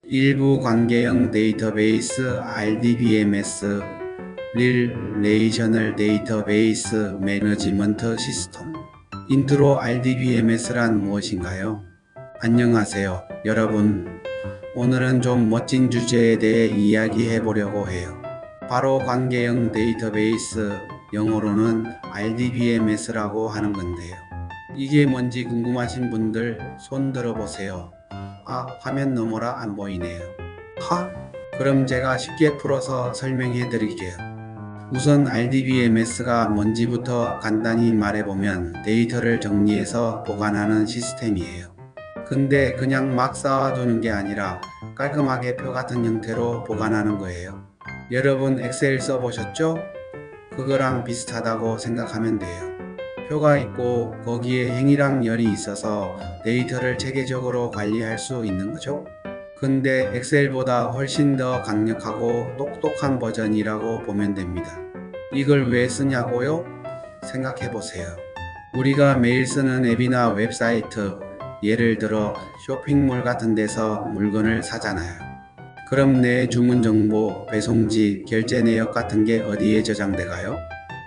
일부 관계형 데이터베이스 RDBMS Relational Database Management System. 인트로 RDBMS란 무엇인가요? 안녕하세요, 여러분. 오늘은 좀 멋진 주제에 대해 이야기해 보려고 해요. 바로 관계형 데이터베이스, 영어로는 RDBMS라고 하는 건데요. 이게 뭔지 궁금하신 분들 손 들어보세요. 화면 너머라 안 보이네요. 그럼 제가 쉽게 풀어서 설명해 드릴게요. 우선 RDBMS가 뭔지부터 간단히 말해보면 데이터를 정리해서 보관하는 시스템이에요. 근데 그냥 막 쌓아두는 게 아니라 깔끔하게 표 같은 형태로 보관하는 거예요. 여러분 엑셀 써보셨죠? 그거랑 비슷하다고 생각하면 돼요. 표가 있고 거기에 행이랑 열이 있어서 데이터를 체계적으로 관리할 수 있는 거죠. 근데 엑셀보다 훨씬 더 강력하고 똑똑한 버전이라고 보면 됩니다. 이걸 왜 쓰냐고요? 생각해 보세요. 우리가 매일 쓰는 앱이나 웹사이트, 예를 들어 쇼핑몰 같은 데서 물건을 사잖아요. 그럼 내 주문 정보, 배송지, 결제 내역 같은 게 어디에 저장돼가요?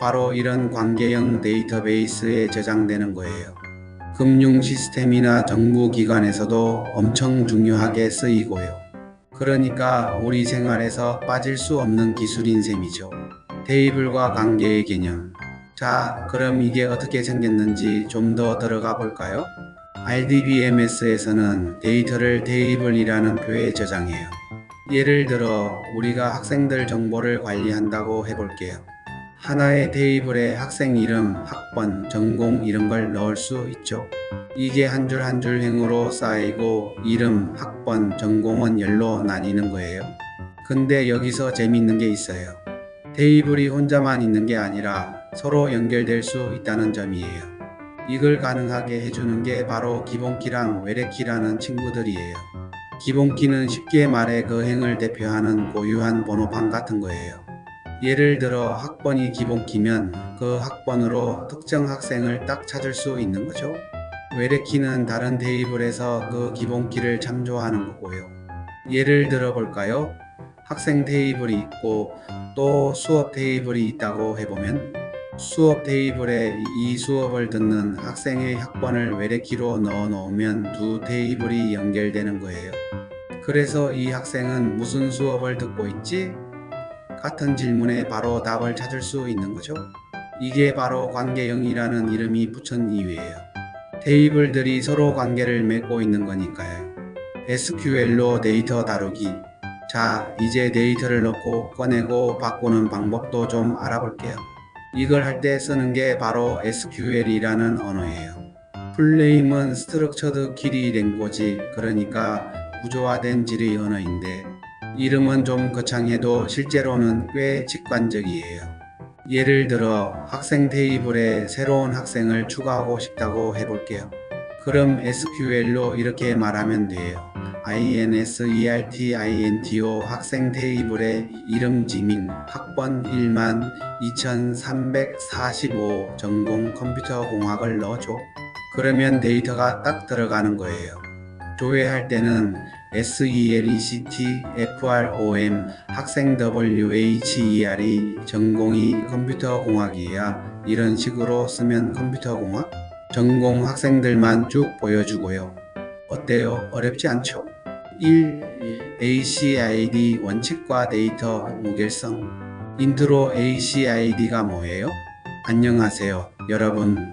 바로 이런 관계형 데이터베이스에 저장되는 거예요. 금융 시스템이나 정부 기관에서도 엄청 중요하게 쓰이고요. 그러니까 우리 생활에서 빠질 수 없는 기술인 셈이죠. 테이블과 관계의 개념. 자, 그럼 이게 어떻게 생겼는지 좀 더 들어가 볼까요? RDBMS에서는 데이터를 테이블이라는 표에 저장해요. 예를 들어 우리가 학생들 정보를 관리한다고 해볼게요. 하나의 테이블에 학생 이름, 학번, 전공 이런 걸 넣을 수 있죠. 이게 한 줄 한 줄 행으로 쌓이고 이름, 학번, 전공은 열로 나뉘는 거예요. 근데 여기서 재밌는 게 있어요. 테이블이 혼자만 있는 게 아니라 서로 연결될 수 있다는 점이에요. 이걸 가능하게 해주는 게 바로 기본키랑 외래키라는 친구들이에요. 기본키는 쉽게 말해 그 행을 대표하는 고유한 번호판 같은 거예요. 예를 들어 학번이 기본키면 그 학번으로 특정 학생을 딱 찾을 수 있는 거죠. 외래키는 다른 테이블에서 그 기본키를 참조하는 거고요. 예를 들어 볼까요? 학생 테이블이 있고 또 수업 테이블이 있다고 해보면 수업 테이블에 이 수업을 듣는 학생의 학번을 외래키로 넣어 놓으면 두 테이블이 연결되는 거예요. 그래서 이 학생은 무슨 수업을 듣고 있지? 같은 질문에 바로 답을 찾을 수 있는 거죠. 이게 바로 관계형이라는 이름이 붙은 이유예요. 테이블들이 서로 관계를 맺고 있는 거니까요. SQL로 데이터 다루기. 자, 이제 데이터를 넣고 꺼내고 바꾸는 방법도 좀 알아볼게요. 이걸 할 때 쓰는 게 바로 SQL이라는 언어예요. 풀네임은 Structured Query Language, 그러니까 구조화된 질의 언어인데 이름은 좀 거창해도 실제로는 꽤 직관적이에요. 예를 들어 학생 테이블에 새로운 학생을 추가하고 싶다고 해볼게요. 그럼 SQL로 이렇게 말하면 돼요. INSERTINTO 학생 테이블에 이름 지민 학번 12345 전공 컴퓨터공학을 넣어줘. 그러면 데이터가 딱 들어가는 거예요. 조회할 때는 SELECT FROM 학생 WHERE 전공이 컴퓨터공학이야. 이런 식으로 쓰면 컴퓨터공학 전공 학생들만 쭉 보여주고요. 어때요? 어렵지 않죠? 1. ACID 원칙과 데이터 무결성. 인트로 ACID가 뭐예요? 안녕하세요, 여러분.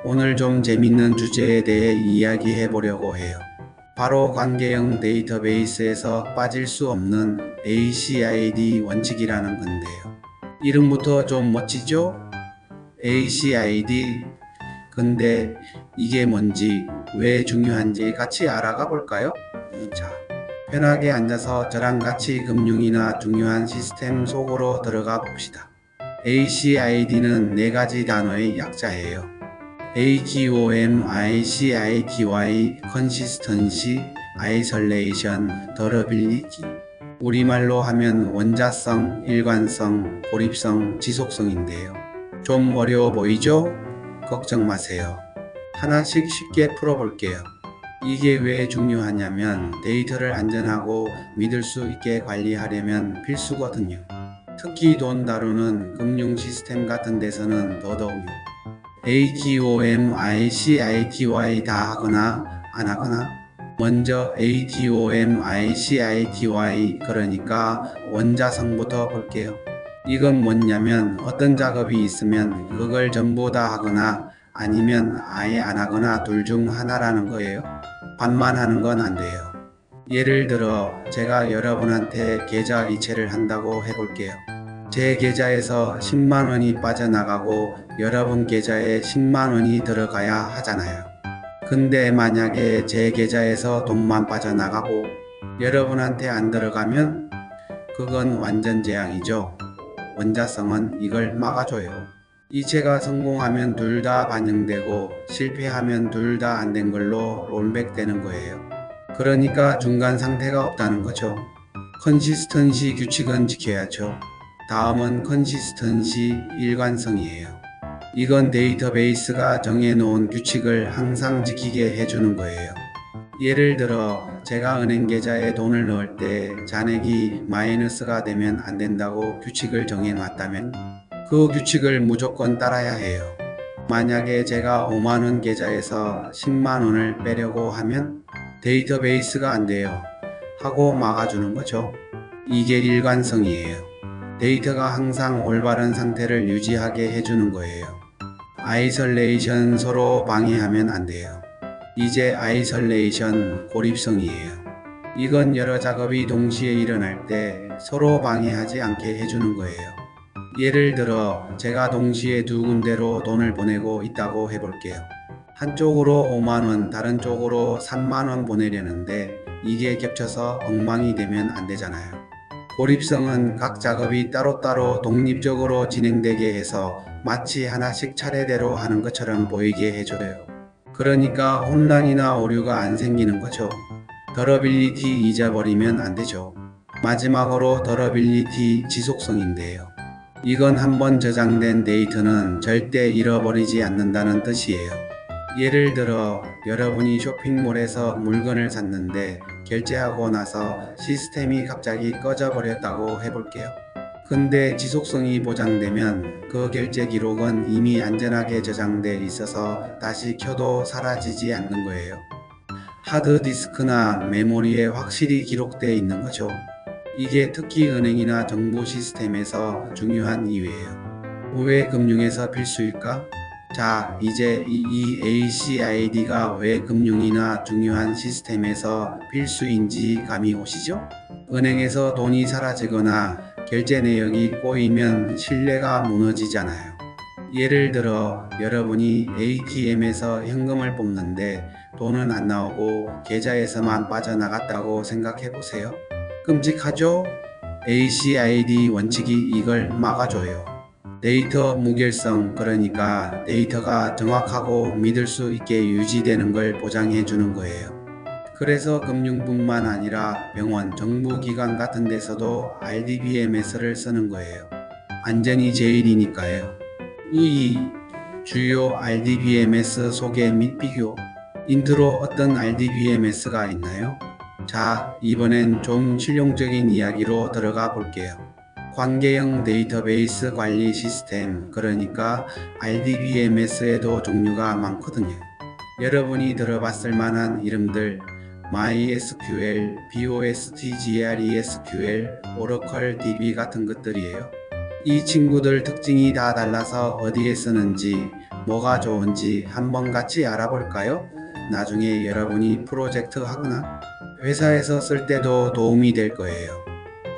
오늘 좀 재밌는 주제에 대해 이야기해 보려고 해요. 바로 관계형 데이터베이스에서 빠질 수 없는 ACID 원칙이라는 건데요. 이름부터 좀 멋지죠? ACID. 근데 이게 뭔지, 왜 중요한지 같이 알아가 볼까요? 자, 편하게 앉아서 저랑 같이 금융이나 중요한 시스템 속으로 들어가 봅시다. ACID는 네 가지 단어의 약자예요. AGOMICITY, Consistency, Isolation, Durability. 우리말로 하면 원자성, 일관성, 고립성, 지속성인데요. 좀 어려워 보이죠? 걱정 마세요. 하나씩 쉽게 풀어볼게요. 이게 왜 중요하냐면 데이터를 안전하고 믿을 수 있게 관리하려면 필수거든요. 특히 돈 다루는 금융 시스템 같은 데서는 더더욱요. ATOMICITY 다 하거나 안 하거나. 먼저 ATOMICITY 그러니까 원자성부터 볼게요. 이건 뭐냐면 어떤 작업이 있으면 그걸 전부 다 하거나 아니면 아예 안 하거나 둘 중 하나라는 거예요. 반만 하는 건 안 돼요. 예를 들어 제가 여러분한테 계좌 이체를 한다고 해볼게요. 제 계좌에서 10만 원이 빠져나가고 여러분 계좌에 10만 원이 들어가야 하잖아요. 근데 만약에 제 계좌에서 돈만 빠져나가고 여러분한테 안 들어가면 그건 완전 재앙이죠. 원자성은 이걸 막아줘요. 이체가 성공하면 둘 다 반영되고 실패하면 둘 다 안 된 걸로 롤백 되는 거예요. 그러니까 중간 상태가 없다는 거죠. 컨시스턴시 규칙은 지켜야죠. 다음은 컨시스턴시 일관성이에요. 이건 데이터베이스가 정해놓은 규칙을 항상 지키게 해주는 거예요. 예를 들어 제가 은행 계좌에 돈을 넣을 때 잔액이 마이너스가 되면 안 된다고 규칙을 정해놨다면 그 규칙을 무조건 따라야 해요. 만약에 제가 5만원 계좌에서 10만원을 빼려고 하면 데이터베이스가 안 돼요 하고 막아주는 거죠. 이게 일관성이에요. 데이터가 항상 올바른 상태를 유지하게 해주는 거예요. 아이솔레이션 서로 방해하면 안 돼요. 이제 아이솔레이션 고립성이에요. 이건 여러 작업이 동시에 일어날 때 서로 방해하지 않게 해주는 거예요. 예를 들어 제가 동시에 두 군데로 돈을 보내고 있다고 해볼게요. 한쪽으로 5만원, 다른 쪽으로 3만원 보내려는데 이게 겹쳐서 엉망이 되면 안 되잖아요. 고립성은 각 작업이 따로따로 독립적으로 진행되게 해서 마치 하나씩 차례대로 하는 것처럼 보이게 해줘요. 그러니까 혼란이나 오류가 안 생기는 거죠. 더러빌리티 잊어버리면 안 되죠. 마지막으로 더러빌리티 지속성인데요. 이건 한번 저장된 데이터는 절대 잃어버리지 않는다는 뜻이에요. 예를 들어 여러분이 쇼핑몰에서 물건을 샀는데 결제하고 나서 시스템이 갑자기 꺼져 버렸다고 해볼게요. 근데 지속성이 보장되면 그 결제 기록은 이미 안전하게 저장돼 있어서 다시 켜도 사라지지 않는 거예요. 하드디스크나 메모리에 확실히 기록되어 있는 거죠. 이게 특히 은행이나 정부 시스템에서 중요한 이유예요. 왜 금융에서 필수일까? 자, 이제 이 ACID가 왜 금융이나 중요한 시스템에서 필수인지 감이 오시죠? 은행에서 돈이 사라지거나 결제 내역이 꼬이면 신뢰가 무너지잖아요. 예를 들어 여러분이 ATM에서 현금을 뽑는데 돈은 안 나오고 계좌에서만 빠져나갔다고 생각해 보세요. 끔찍하죠? ACID 원칙이 이걸 막아줘요. 데이터 무결성, 그러니까 데이터가 정확하고 믿을 수 있게 유지되는 걸 보장해 주는 거예요. 그래서 금융뿐만 아니라 병원, 정부기관 같은 데서도 RDBMS를 쓰는 거예요. 안전이 제일이니까요. 이 주요 RDBMS 소개 및 비교. 인트로 어떤 RDBMS가 있나요? 자, 이번엔 좀 실용적인 이야기로 들어가 볼게요. 관계형 데이터베이스 관리 시스템, 그러니까 RDBMS에도 종류가 많거든요. 여러분이 들어봤을 만한 이름들 MySQL, BOSTGRESQL, Oracle DB 같은 것들이에요. 이 친구들 특징이 다 달라서 어디에 쓰는지, 뭐가 좋은지 한번 같이 알아볼까요? 나중에 여러분이 프로젝트 하거나 회사에서 쓸 때도 도움이 될 거예요.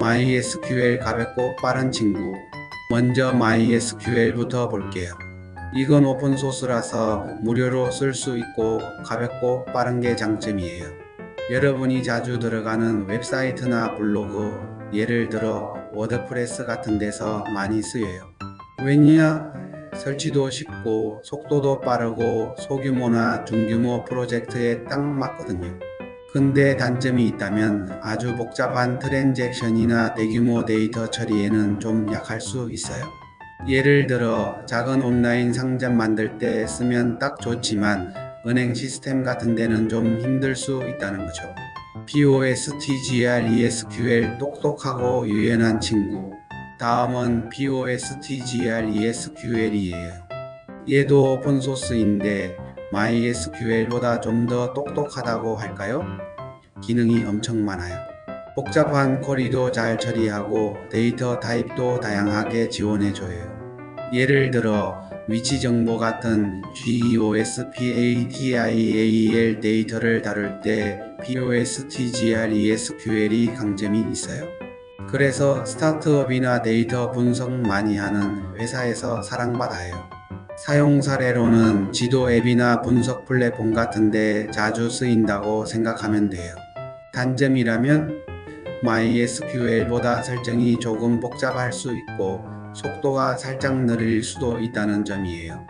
MySQL 가볍고 빠른 친구. 먼저 MySQL부터 볼게요. 이건 오픈소스라서 무료로 쓸 수 있고 가볍고 빠른 게 장점이에요. 여러분이 자주 들어가는 웹사이트나 블로그, 예를 들어 워드프레스 같은 데서 많이 쓰여요. 왜냐? 설치도 쉽고 속도도 빠르고 소규모나 중규모 프로젝트에 딱 맞거든요. 근데 단점이 있다면 아주 복잡한 트랜잭션이나 대규모 데이터 처리에는 좀 약할 수 있어요. 예를 들어 작은 온라인 상점 만들 때 쓰면 딱 좋지만 은행 시스템 같은 데는 좀 힘들 수 있다는 거죠. POSTGR-ESQL 똑똑하고 유연한 친구. 다음은 POSTGR-ESQL이에요. 얘도 오픈소스인데 MySQL보다 좀 더 똑똑하다고 할까요? 기능이 엄청 많아요. 복잡한 쿼리도 잘 처리하고 데이터 타입도 다양하게 지원해줘요. 예를 들어 위치 정보 같은 GEOSPATIAL 데이터를 다룰 때 POSTGR-ESQL이 강점이 있어요. 그래서 스타트업이나 데이터 분석 많이 하는 회사에서 사랑받아요. 사용 사례로는 지도 앱이나 분석 플랫폼 같은데 자주 쓰인다고 생각하면 돼요. 단점이라면 MySQL보다 설정이 조금 복잡할 수 있고 속도가 살짝 느릴 수도 있다는 점이에요.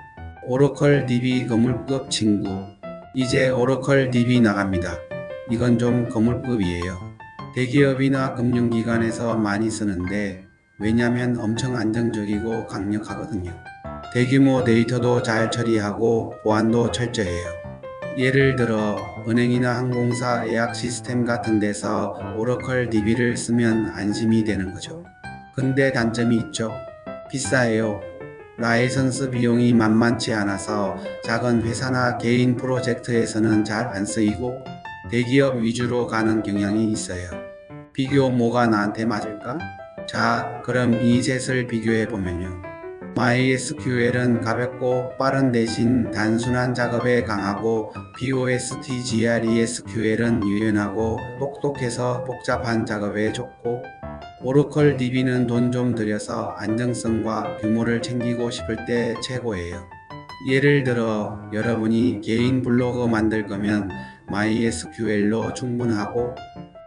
오라클 DB 거물급 친구. 이제 오라클 DB 나갑니다. 이건 좀 거물급이에요. 대기업이나 금융기관에서 많이 쓰는데 왜냐면 엄청 안정적이고 강력하거든요. 대규모 데이터도 잘 처리하고 보안도 철저해요. 예를 들어 은행이나 항공사 예약 시스템 같은 데서 오라클 DB를 쓰면 안심이 되는 거죠. 근데 단점이 있죠. 비싸요. 라이선스 비용이 만만치 않아서 작은 회사나 개인 프로젝트에서는 잘 안 쓰이고 대기업 위주로 가는 경향이 있어요. 비교 뭐가 나한테 맞을까? 자, 그럼 이 셋을 비교해 보면요. MySQL은 가볍고 빠른 대신 단순한 작업에 강하고 POSTGR-ESQL은 유연하고 똑똑해서 복잡한 작업에 좋고 오라클 DB는 돈 좀 들여서 안정성과 규모를 챙기고 싶을 때 최고예요. 예를 들어 여러분이 개인 블로그 만들 거면 MySQL로 충분하고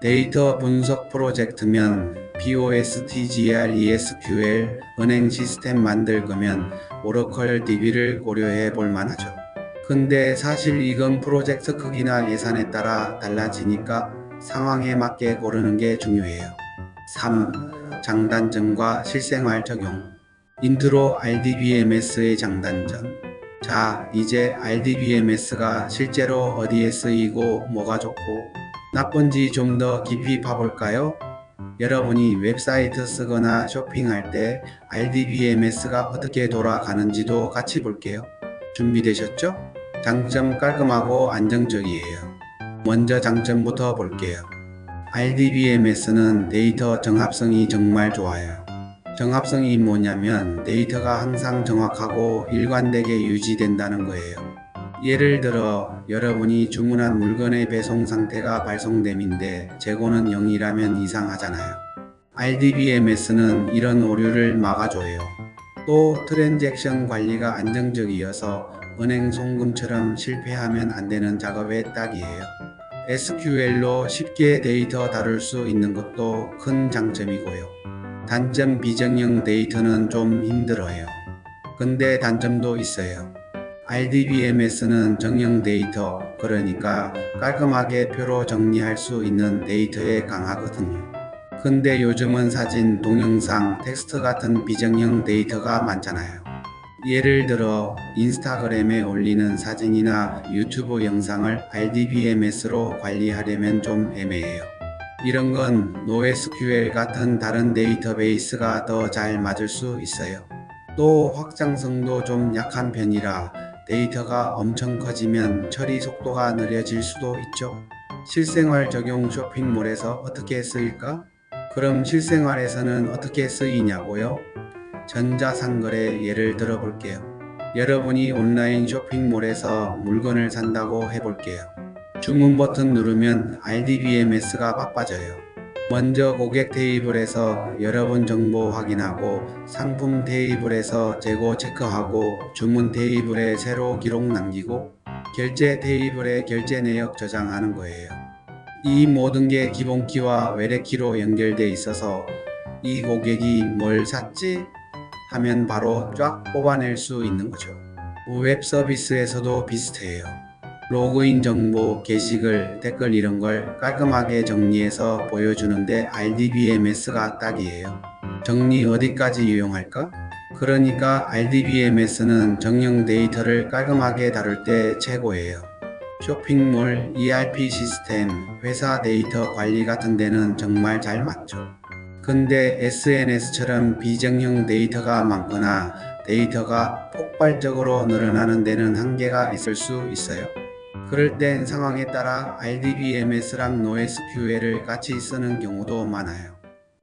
데이터 분석 프로젝트면 POSTGR-ESQL, 은행 시스템 만들 거면 오라클 DB를 고려해 볼 만하죠. 근데 사실 이건 프로젝트 크기나 예산에 따라 달라지니까 상황에 맞게 고르는 게 중요해요. 3. 장단점과 실생활 적용. 인트로 RDBMS의 장단점. 자, 이제 RDBMS가 실제로 어디에 쓰이고 뭐가 좋고 나쁜지 좀 더 깊이 파볼까요? 여러분이 웹사이트 쓰거나 쇼핑할 때 RDBMS가 어떻게 돌아가는지도 같이 볼게요. 준비되셨죠? 장점 깔끔하고 안정적이에요. 먼저 장점부터 볼게요. RDBMS는 데이터 정합성이 정말 좋아요. 정합성이 뭐냐면 데이터가 항상 정확하고 일관되게 유지된다는 거예요. 예를 들어 여러분이 주문한 물건의 배송 상태가 발송됨인데 재고는 0이라면 이상하잖아요. RDBMS는 이런 오류를 막아줘요. 또 트랜잭션 관리가 안정적이어서 은행 송금처럼 실패하면 안 되는 작업에 딱이에요. SQL로 쉽게 데이터 다룰 수 있는 것도 큰 장점이고요. 단점 비정형 데이터는 좀 힘들어요. 근데 단점도 있어요. RDBMS는 정형 데이터, 그러니까 깔끔하게 표로 정리할 수 있는 데이터에 강하거든요. 근데 요즘은 사진, 동영상, 텍스트 같은 비정형 데이터가 많잖아요. 예를 들어 인스타그램에 올리는 사진이나 유튜브 영상을 RDBMS로 관리하려면 좀 애매해요. 이런 건 NoSQL 같은 다른 데이터베이스가 더 잘 맞을 수 있어요. 또 확장성도 좀 약한 편이라 데이터가 엄청 커지면 처리 속도가 느려질 수도 있죠. 실생활 적용 쇼핑몰에서 어떻게 쓰일까? 그럼 실생활에서는 어떻게 쓰이냐고요? 전자상거래 예를 들어 볼게요. 여러분이 온라인 쇼핑몰에서 물건을 산다고 해볼게요. 주문 버튼 누르면 RDBMS가 바빠져요. 먼저 고객 테이블에서 여러분 정보 확인하고 상품 테이블에서 재고 체크하고 주문 테이블에 새로 기록 남기고 결제 테이블에 결제 내역 저장하는 거예요. 이 모든 게 기본키와 외래키로 연결돼 있어서 이 고객이 뭘 샀지? 하면 바로 쫙 뽑아낼 수 있는 거죠. 웹 서비스에서도 비슷해요. 로그인 정보, 게시글, 댓글 이런 걸 깔끔하게 정리해서 보여주는데 RDBMS가 딱이에요. 정리 어디까지 유용할까? 그러니까 RDBMS는 정형 데이터를 깔끔하게 다룰 때 최고예요. 쇼핑몰, ERP 시스템, 회사 데이터 관리 같은 데는 정말 잘 맞죠. 근데 SNS처럼 비정형 데이터가 많거나 데이터가 폭발적으로 늘어나는 데는 한계가 있을 수 있어요. 그럴 땐 상황에 따라 RDBMS랑 NoSQL을 같이 쓰는 경우도 많아요.